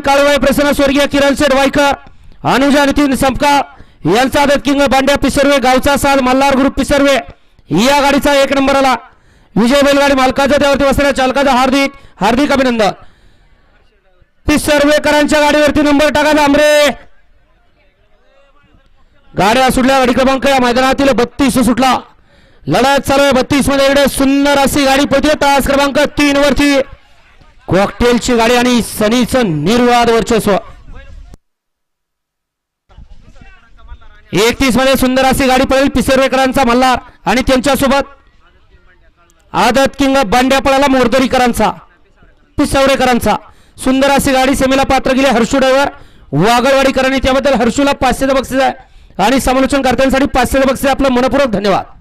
काळूबाई प्रसन्न स्वर्गीय किरण शेठ वायकर अनुजा नितीन संपका यांचा आदत किंग बांड्या पिसर्वे गावचा साज मल्हार ग्रुप पिसर्वे या गाडीचा 1 नंबर आला। विजय बैलगाडी मालकाच्या त्यावरती बसलेल्या चालकाचं हार्दिक हार्दिक अभिनंदन। पिसर्वेकरांच्या गाडीवरती नंबर टाका आमरे। गाड्या सुटल्या गाडी क्रमांक या मैदानातील 32 सुटला। लढत चालू आहे 32 मध्ये एवढे सुंदर अशी गाडी पळते तास क्रमांक 3 वरती कॉकटेलची गाडी आणि सनीचं निर्वाद वर्चस्व। 31 मध्ये सुंदर अशी गाडी पळेल पिसर्वेकरांचा मल्हार आणि त्यांच्यासोबत आदत किंग बांड्या पळाला मोरदरीकरांचा पिसर्वेकरांचा। सुंदर अशी गाडी सेमीला पात्र गेली हर्षू ड्रायव्हर वागळवाडीकरांनी त्याबद्दल हर्षूला 500चं बक्षीस आहे आणि समालोचन करत्यांसाठी 500चं बक्षीस आपलं मनपूर्वक धन्यवाद।